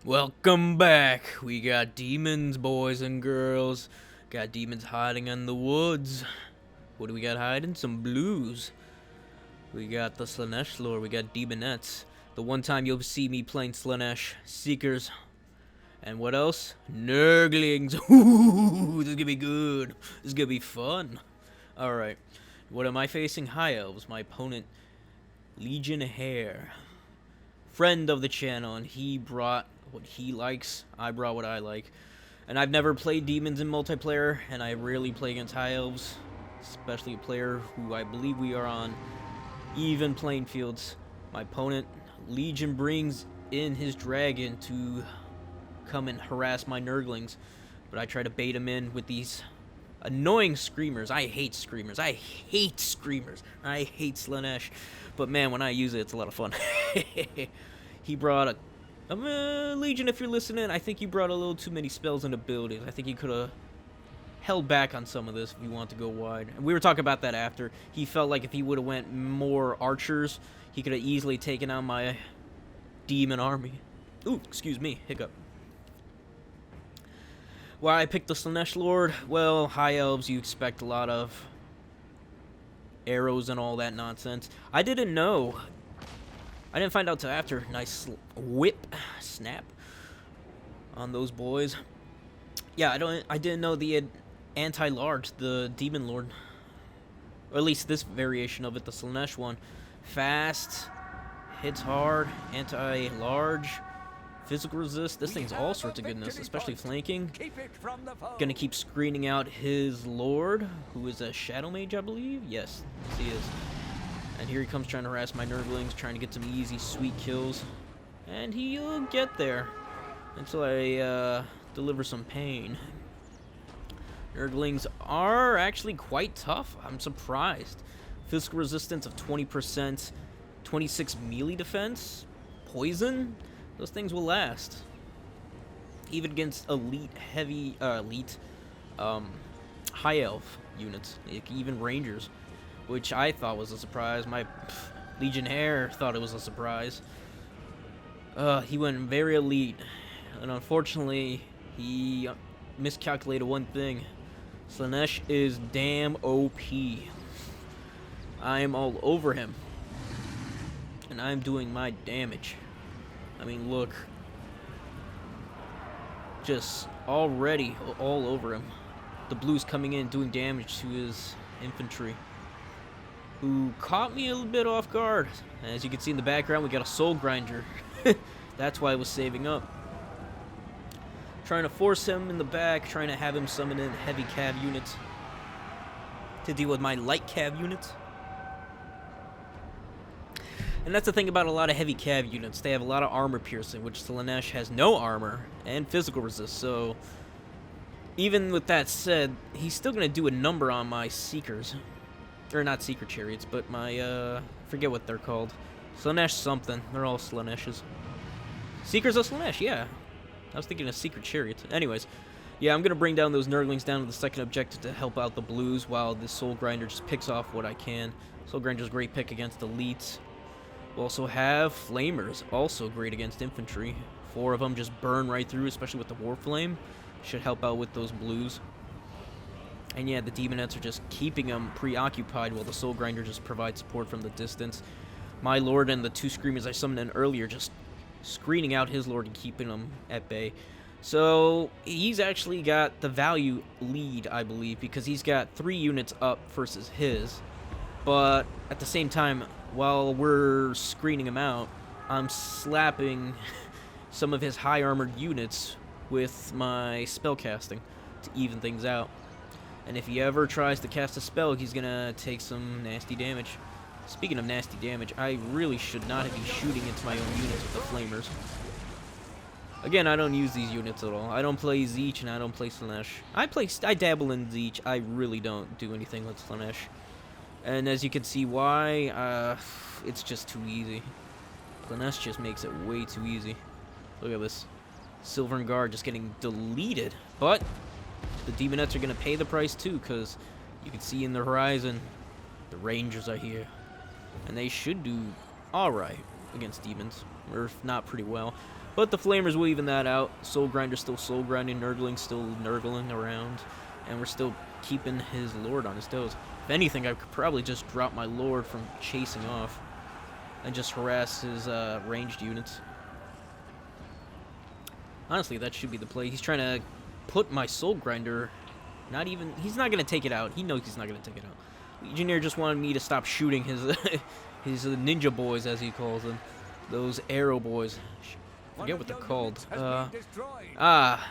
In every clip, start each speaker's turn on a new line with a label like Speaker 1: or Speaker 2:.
Speaker 1: Welcome back. We got demons, boys and girls. Got demons hiding in the woods. What do we got hiding? Some blues. We got the Slaanesh lore. We got demonettes. The one time you'll see me playing Slaanesh. Seekers. And what else? Nurglings. Ooh, this is gonna be good. This is gonna be fun. Alright. What am I facing? High Elves. My opponent, Legion Hare. Friend of the channel, and he brought what he likes. I brought what I like. And I've never played demons in multiplayer, and I rarely play against high elves, especially a player who I believe we are on even playing fields. My opponent, Legion, brings in his dragon to come and harass my nurglings, but I try to bait him in with these annoying screamers. I hate screamers. I hate screamers. I hate Slaanesh. But man, when I use it, it's a lot of fun. He brought a Legion, if you're listening, I think you brought a little too many spells and abilities. I think you could have held back on some of this if you want to go wide. And we were talking about that after. He felt like if he would have went more archers, he could have easily taken out my demon army. Ooh, excuse me, hiccup. Why I picked the Slaanesh Lord? Well, high elves, you expect a lot of arrows and all that nonsense. I didn't know. I didn't find out till after. Nice whip snap on those boys. Yeah, I didn't know the anti-large, the demon lord, or at least this variation of it, the Slaanesh one. Fast, hits hard, anti-large, physical resist. This thing's all sorts of goodness, especially flanking. Gonna keep screening out his lord, who is a shadow mage, I believe. Yes, he is. And here he comes trying to harass my nurglings, trying to get some easy, sweet kills. And he'll get there until I deliver some pain. Nurglings are actually quite tough. I'm surprised. Physical resistance of 20%, 26 melee defense, poison. Those things will last. Even against elite, high elf units, like even rangers, which I thought was a surprise. My Legion Hare thought it was a surprise. He went very elite, and unfortunately, he miscalculated one thing. Slaanesh is damn OP. I am all over him, and I'm doing my damage. I mean, look. Just already all over him. The blues coming in, doing damage to his infantry, who caught me a little bit off guard. As you can see in the background, we got a soul grinder. That's why I was saving up. Trying to force him in the back, trying to have him summon in heavy cav units to deal with my light cav units. And that's the thing about a lot of heavy cav units. They have a lot of armor piercing, which Slaanesh has no armor and physical resist. So even with that said, he's still going to do a number on my Seekers. Or not Seeker Chariots, but my, forget what they're called. Slaanesh something. They're all Slaaneshes. Seekers of Slaanesh, yeah. I was thinking of Seeker Chariots. Anyways, yeah, I'm going to bring down those Nurglings down to the second objective to help out the blues while this Soul Grinder just picks off what I can. Soul Grinder's a great pick against elites. We also have Flamers, also great against infantry. 4 of them just burn right through, especially with the Warflame. Should help out with those blues. And yeah, the Demonettes are just keeping them preoccupied while the Soul Grinder just provides support from the distance. My Lord and the 2 Screamers I summoned in earlier just screening out his Lord and keeping them at bay. So he's actually got the value lead, I believe, because he's got 3 units up versus his. But at the same time, while we're screening him out, I'm slapping some of his high armored units with my spell casting to even things out. And if he ever tries to cast a spell, he's gonna take some nasty damage. Speaking of nasty damage, I really should not be shooting into my own units with the Flamers. Again, I don't use these units at all. I don't play Zeech and I don't play Slaanesh. I dabble in Zeech. I really don't do anything with Slaanesh. And as you can see why, it's just too easy. Slaanesh just makes it way too easy. Look at this. Silvern Guard just getting deleted. But the Demonettes are going to pay the price too, because you can see in the horizon, the Rangers are here. And they should do alright against demons, or if not pretty well. But the Flamers will even that out. Soul Grinder's still soul grinding, Nurgling's still nurgling around, and we're still keeping his Lord on his toes. If anything, I could probably just drop my Lord from chasing off and just harass his ranged units. Honestly, that should be the play. He's trying to put my Soul Grinder, he's not going to take it out. He knows he's not going to take it out. Legionnaire just wanted me to stop shooting his his ninja boys, as he calls them. Those arrow boys. I forget what they're called.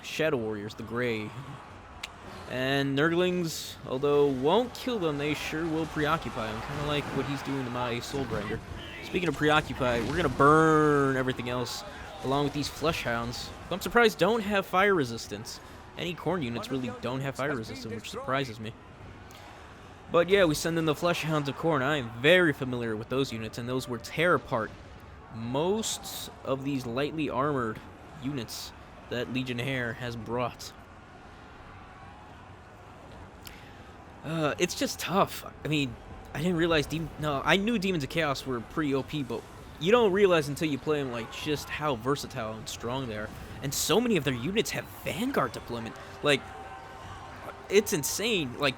Speaker 1: Shadow Warriors, the gray. And Nurglings, although won't kill them, they sure will preoccupy him. Kind of like what he's doing to my Soul Grinder. Speaking of preoccupy, we're going to burn everything else along with these Flesh Hounds. I'm surprised don't have fire resistance. Any Khorne units really don't have fire resistance, which surprises me. But yeah, we send in the Flesh Hounds of Khorne. I am very familiar with those units, and those will tear apart most of these lightly armored units that Legionnaire has brought. It's just tough. I mean, I didn't realize I knew Demons of Chaos were pretty OP, but you don't realize until you play them, like, just how versatile and strong they are. And so many of their units have Vanguard deployment. Like, it's insane. Like,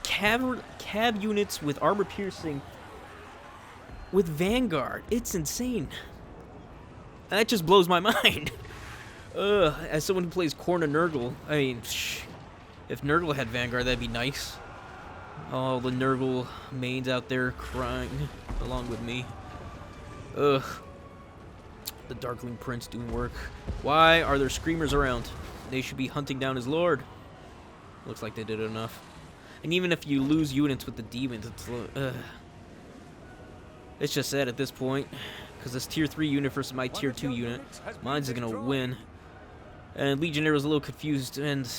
Speaker 1: cab units with armor piercing with Vanguard. It's insane. That just blows my mind. As someone who plays Khorne and Nurgle, I mean, if Nurgle had Vanguard, that'd be nice. All the Nurgle mains out there crying along with me. Ugh. The Darkling Prince doing work. Why are there Screamers around? They should be hunting down his Lord. Looks like they did enough. And even if you lose units with the Demons, it's just sad at this point. Because this Tier 3 unit versus my Tier 2 unit, mine's going to win. And Legionnaire was a little confused, and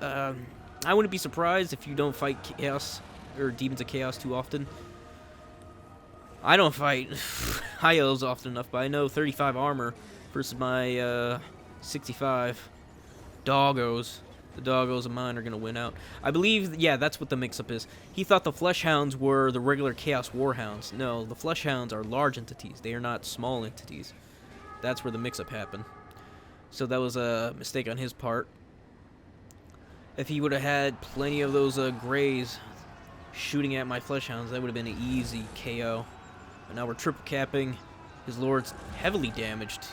Speaker 1: I wouldn't be surprised if you don't fight Chaos, or Demons of Chaos too often. I don't fight High Elves often enough, but I know 35 armor versus my 65 doggos. The doggos of mine are going to win out. I believe, yeah, that's what the mix-up is. He thought the Flesh Hounds were the regular Chaos Warhounds. No, the Flesh Hounds are large entities. They are not small entities. That's where the mix-up happened. So that was a mistake on his part. If he would have had plenty of those Greys shooting at my Flesh Hounds, that would have been an easy KO. But now we're triple capping. His Lord's heavily damaged.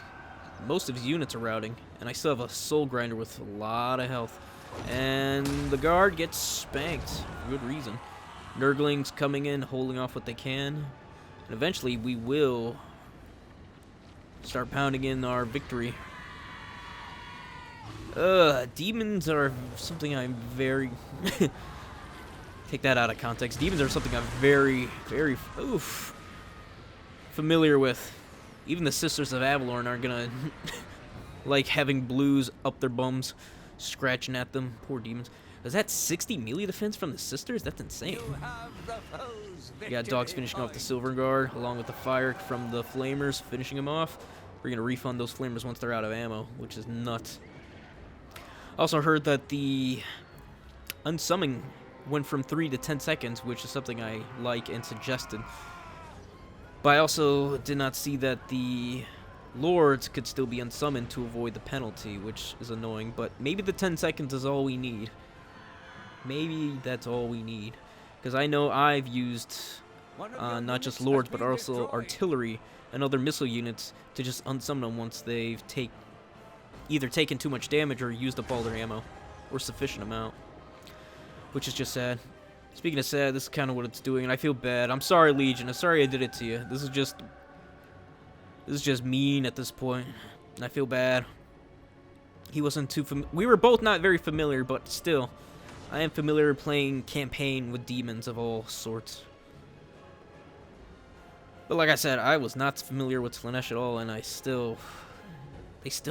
Speaker 1: Most of his units are routing. And I still have a Soul Grinder with a lot of health. And the guard gets spanked for good reason. Nurglings coming in, holding off what they can. And eventually we will start pounding in our victory. Demons are something I'm very... Take that out of context. Demons are something I'm very, very familiar with. Even the Sisters of Avalorn aren't gonna like having blues up their bums, scratching at them. Poor demons. Is that 60 melee defense from the Sisters? That's insane. Yeah, DoC's finishing off the Silver Guard, along with the fire from the Flamers, finishing them off. We're gonna refund those Flamers once they're out of ammo, which is nuts. Also heard that the unsumming went from 3 to 10 seconds, which is something I like and suggested. But I also did not see that the Lords could still be unsummoned to avoid the penalty, which is annoying. But maybe the 10 seconds is all we need. Maybe that's all we need. Because I know I've used not just Lords, but also artillery and other missile units to just unsummon them once they've either taken too much damage or used up all their ammo, or sufficient amount, which is just sad. Speaking of sad, this is kind of what it's doing, and I feel bad. I'm sorry, Legion. I'm sorry I did it to you. This is just mean at this point, and I feel bad. He wasn't too we were both not very familiar, but still, I am familiar playing campaign with demons of all sorts. But like I said, I was not familiar with Slaanesh at all, and they still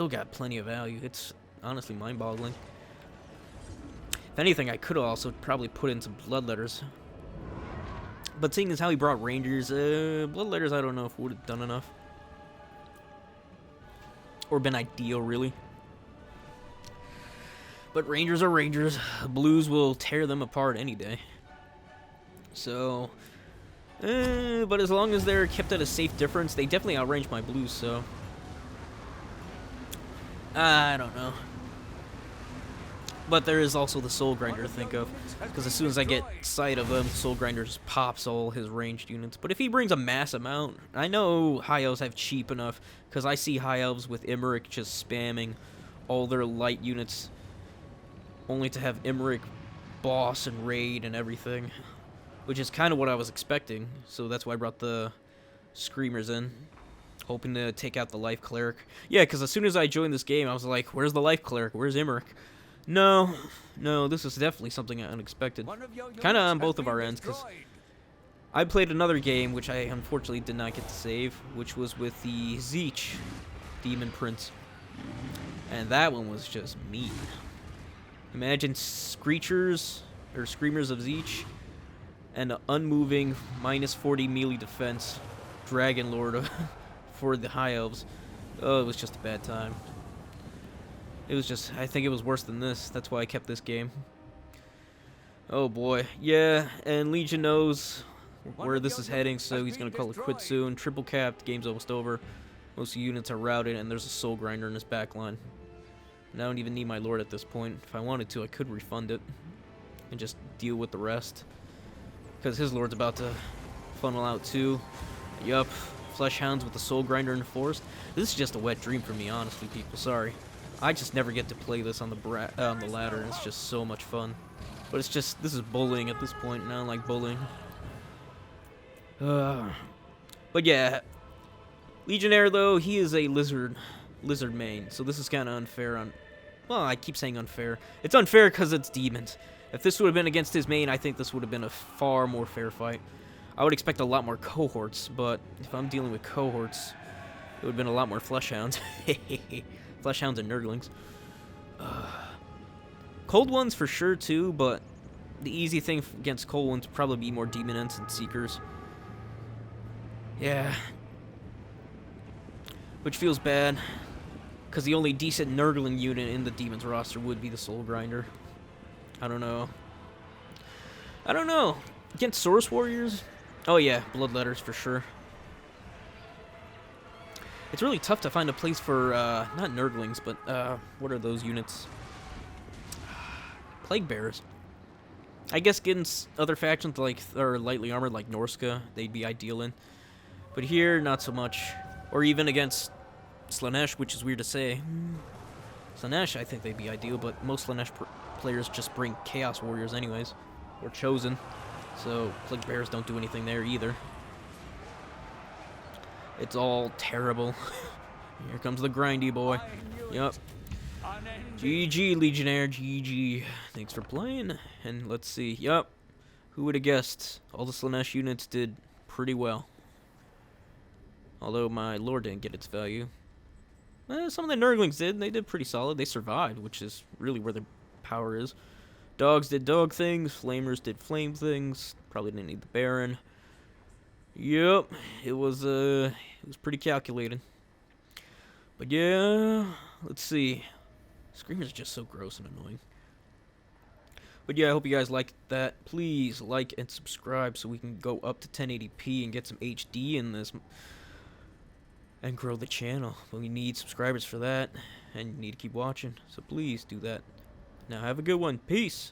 Speaker 1: got plenty of value. It's honestly mind-boggling. If anything, I could have also probably put in some Bloodletters. But seeing as how he brought Rangers, Bloodletters I don't know if would have done enough. Or been ideal, really. But Rangers are Rangers. Blues will tear them apart any day. So... but as long as they're kept at a safe difference, they definitely outrange my Blues, so... I don't know. But there is also the Soul Grinder to think of, because as soon as I get sight of him, Soul Grinder just pops all his ranged units. But if he brings a mass amount, I know High Elves have cheap enough, because I see High Elves with Imric just spamming all their light units, only to have Imric boss and raid and everything, which is kind of what I was expecting. So that's why I brought the Screamers in, hoping to take out the Life Cleric. Yeah, because as soon as I joined this game, I was like, where's the Life Cleric? Where's Imric? No, this is definitely something unexpected. Kind of on both of our ends, because I played another game, which I unfortunately did not get to save, which was with the Zeech Demon Prince. And that one was just mean. Imagine Screamers of Zeech and an unmoving -40 melee defense Dragon Lord for the High Elves. Oh, it was just a bad time. It was just, I think it was worse than this. That's why I kept this game. Oh boy. Yeah, and Legion knows where this is heading, so he's going to call it quit soon. Triple capped, game's almost over. Most units are routed, and there's a Soul Grinder in his back line. And I don't even need my Lord at this point. If I wanted to, I could refund it and just deal with the rest. Because his Lord's about to funnel out too. Yup. Flesh Hounds with the Soul Grinder in the forest. This is just a wet dream for me, honestly, people. Sorry. I just never get to play this on the ladder, and it's just so much fun. But it's just, this is bullying at this point, and I don't like bullying. But yeah, Legionnaire, though, he is a lizard main, so this is kind of unfair on... Well, I keep saying unfair. It's unfair because it's demons. If this would have been against his main, I think this would have been a far more fair fight. I would expect a lot more cohorts, but if I'm dealing with cohorts, it would have been a lot more Flesh Hounds. Flesh Hounds and Nurglings. Cold Ones for sure too, but the easy thing against Cold Ones would probably be more Demonents and Seekers. Yeah. Which feels bad, because the only decent Nurgling unit in the Demons roster would be the Soul Grinder. I don't know. Against Source Warriors? Oh yeah, Bloodletters for sure. It's really tough to find a place for, not Nurglings, but, what are those units? Plague Bearers. I guess against other factions, like, or lightly armored, like Norska, they'd be ideal in. But here, not so much. Or even against Slaanesh, which is weird to say. Slaanesh, I think they'd be ideal, but most Slaanesh players just bring Chaos Warriors anyways. Or Chosen. So, Plague Bearers don't do anything there either. It's all terrible. Here comes the grindy boy. Yup. GG, Legionnaire. GG. Thanks for playing. And let's see. Yup. Who would have guessed? All the Slaanesh units did pretty well. Although my Lord didn't get its value. Some of the Nurglings did. They did pretty solid. They survived, which is really where their power is. Dogs did dog things. Flamers did flame things. Probably didn't need the Baron. Yep, it was pretty calculated. But yeah, let's see. Screamers are just so gross and annoying. But yeah, I hope you guys liked that. Please like and subscribe so we can go up to 1080p and get some HD in this and grow the channel. But we need subscribers for that, and you need to keep watching. So please do that. Now have a good one. Peace.